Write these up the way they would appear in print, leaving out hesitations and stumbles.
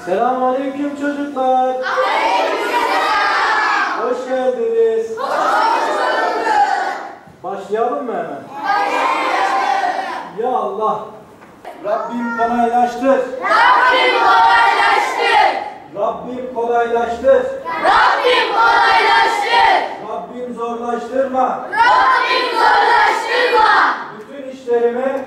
Selamünaleyküm çocuklar. Aleykümselam. Hoş geldiniz. Hoş bulduk. Başlayalım mı hemen? Başlayalım. Ya Allah. Rabbim kolaylaştır. Rabbim kolaylaştır. Rabbim kolaylaştır. Rabbim kolaylaştır. Rabbim zorlaştırma. Rabbim zorlaştırma. Bütün işlerimi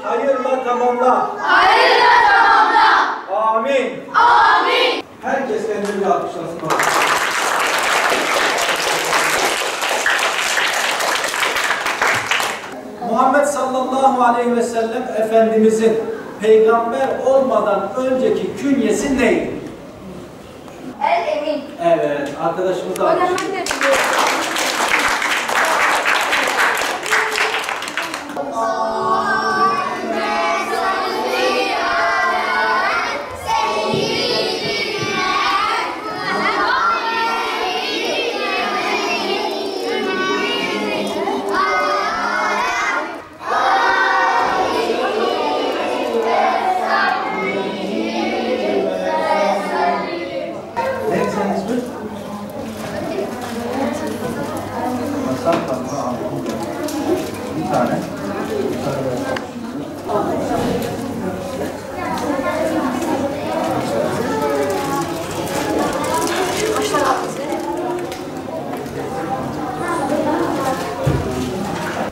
hayırla tamamla. Hayırla tamamla. Amin. Amin. Herkes kendini bir alkışlasın. Muhammed sallallahu aleyhi ve sellem Efendimizin peygamber olmadan önceki künyesi neydi? El-Emin. Evet, arkadaşımız da alkışlıyor. Bir tane.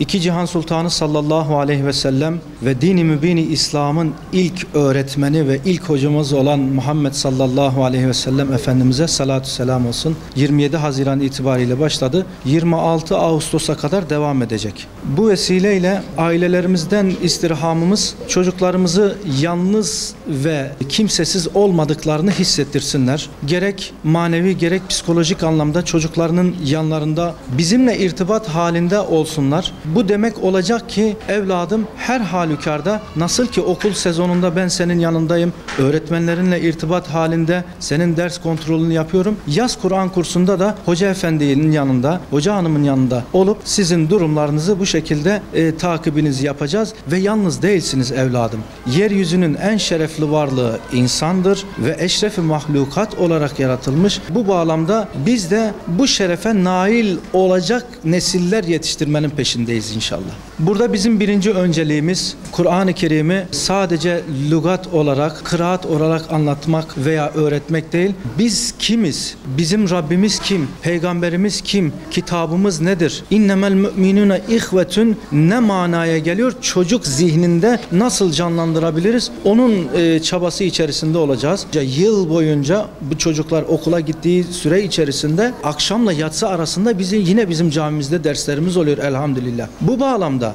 İki Cihan Sultanı sallallahu aleyhi ve sellem ve dini mübini İslam'ın ilk öğretmeni ve ilk hocamız olan Muhammed sallallahu aleyhi ve sellem Efendimiz'e salatü selam olsun. 27 Haziran itibariyle başladı. 26 Ağustos'a kadar devam edecek. Bu vesileyle ailelerimizden istirhamımız çocuklarımızı yalnız ve kimsesiz olmadıklarını hissettirsinler. Gerek manevi gerek psikolojik anlamda çocuklarının yanlarında bizimle irtibat halinde olsunlar. Bu demek olacak ki evladım her halükarda nasıl ki okul sezonunda ben senin yanındayım, öğretmenlerinle irtibat halinde senin ders kontrolünü yapıyorum. Yaz Kur'an kursunda da hoca efendinin yanında, hoca hanımın yanında olup sizin durumlarınızı bu şekilde takibinizi yapacağız ve yalnız değilsiniz evladım. Yeryüzünün en şerefli varlığı insandır ve eşrefi mahlukat olarak yaratılmış. Bu bağlamda biz de bu şerefe nail olacak nesiller yetiştirmenin peşindeyiz inşallah. Burada bizim birinci önceliğimiz Kur'an-ı Kerim'i sadece lügat olarak, kıraat olarak anlatmak veya öğretmek değil. Biz kimiz? Bizim Rabbimiz kim? Peygamberimiz kim? Kitabımız nedir? İnnemel müminune ihvetün ne manaya geliyor? Çocuk zihninde nasıl canlandırabiliriz? Onun çabası içerisinde olacağız. Yıl boyunca bu çocuklar okula gittiği süre içerisinde akşamla yatsı arasında yine bizim camimizde derslerimiz oluyor elhamdülillah. Bu bağlamda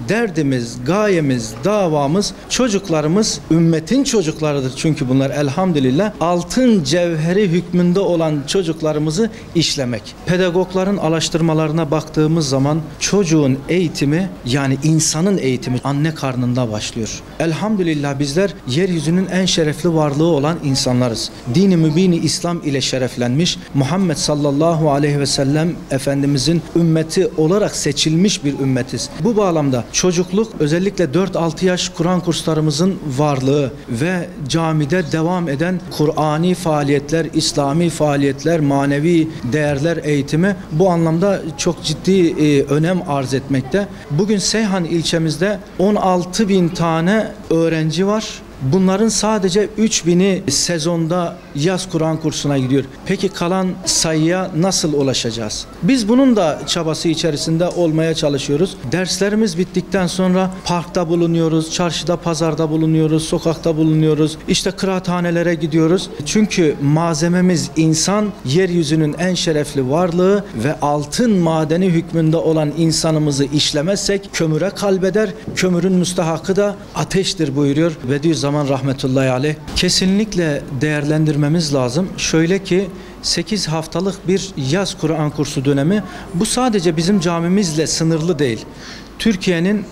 derdimiz, gayemiz, davamız çocuklarımız ümmetin çocuklarıdır. Çünkü bunlar elhamdülillah altın cevheri hükmünde olan çocuklarımızı işlemek. Pedagogların araştırmalarına baktığımız zaman çocuğun eğitimi yani insanın eğitimi anne karnında başlıyor. Elhamdülillah bizler yeryüzünün en şerefli varlığı olan insanlarız. Dini mübini İslam ile şereflenmiş Muhammed sallallahu aleyhi ve sellem Efendimizin ümmeti olarak seçilmiş bir ümmetiz. Bu bağlamda çocukluk özellikle 4-6 yaş Kur'an kurslarımızın varlığı ve camide devam eden Kur'ani faaliyetler, İslami faaliyetler, manevi değerler eğitimi bu anlamda çok ciddi önem arz etmekte. Bugün Seyhan ilçemizde 16.000 tane öğrenci var. Bunların sadece 3.000'i sezonda yaz Kur'an kursuna gidiyor. Peki kalan sayıya nasıl ulaşacağız? Biz bunun da çabası içerisinde olmaya çalışıyoruz. Derslerimiz bittikten sonra parkta bulunuyoruz, çarşıda, pazarda bulunuyoruz, sokakta bulunuyoruz. İşte kıraathanelere gidiyoruz. Çünkü malzememiz insan, yeryüzünün en şerefli varlığı ve altın madeni hükmünde olan insanımızı işlemezsek kömüre kalbeder. Kömürün müstahakı da ateştir buyuruyor Bediüzzaman Bediüzzaman rahmetullahi aleyh, kesinlikle değerlendirmemiz lazım. Şöyle ki 8 haftalık bir yaz Kur'an kursu dönemi, bu sadece bizim camimizle sınırlı değil. Türkiye'nin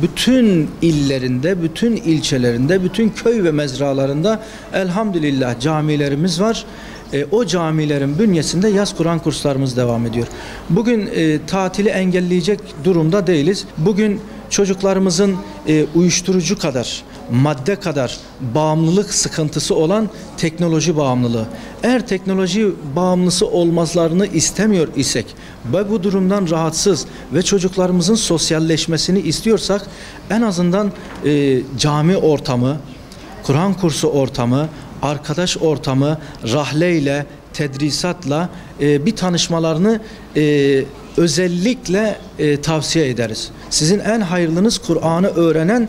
bütün illerinde, bütün ilçelerinde, bütün köy ve mezralarında elhamdülillah camilerimiz var. O camilerin bünyesinde yaz Kur'an kurslarımız devam ediyor. Bugün tatili engelleyecek durumda değiliz. Bugün çocuklarımızın uyuşturucu kadar, madde kadar bağımlılık sıkıntısı olan teknoloji bağımlılığı. Eğer teknoloji bağımlısı olmazlarını istemiyor isek ve bu durumdan rahatsız ve çocuklarımızın sosyalleşmesini istiyorsak en azından cami ortamı, Kur'an kursu ortamı, arkadaş ortamı, rahleyle, tedrisatla bir tanışmalarını özellikle tavsiye ederiz. Sizin en hayırlınız Kur'an'ı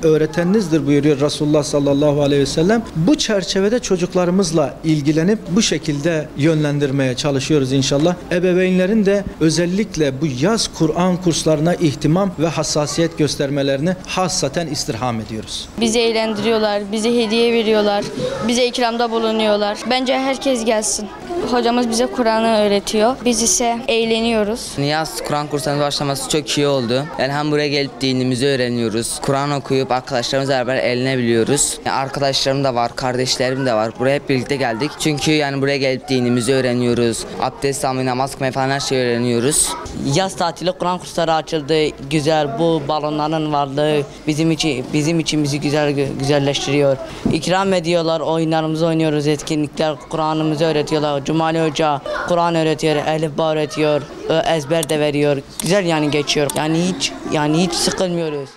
öğreteninizdir buyuruyor Resulullah sallallahu aleyhi ve sellem. Bu çerçevede çocuklarımızla ilgilenip bu şekilde yönlendirmeye çalışıyoruz inşallah. Ebeveynlerin de özellikle bu yaz Kur'an kurslarına ihtimam ve hassasiyet göstermelerini hassaten istirham ediyoruz. Bizi eğlendiriyorlar, bize hediye veriyorlar, bize ikramda bulunuyorlar. Bence herkes gelsin. Hocamız bize Kur'an'ı öğretiyor. Biz ise eğleniyoruz. Yaz Kur'an kurslarına başlaması çok iyi oldu. Yani hem buraya gelip dinimizi öğreniyoruz. Kur'an okuyup arkadaşlarımızla beraber eğlenebiliyoruz. Yani arkadaşlarım da var, kardeşlerim de var. Buraya hep birlikte geldik. Çünkü yani buraya gelip dinimizi öğreniyoruz. Abdest almayı, namaz kılmayı falan her şeyi öğreniyoruz. Yaz tatili Kur'an kursları açıldı. Güzel, bu balonların varlığı bizim için bizi güzelleştiriyor. İkram ediyorlar, oyunlarımızı oynuyoruz, etkinlikler, Kur'an'ımızı öğretiyorlar. Cumali Hoca Kur'an öğretiyor, elifba öğretiyor, ezber de veriyor. Güzel yani geçiyor. Yani hiç sıkılmıyoruz.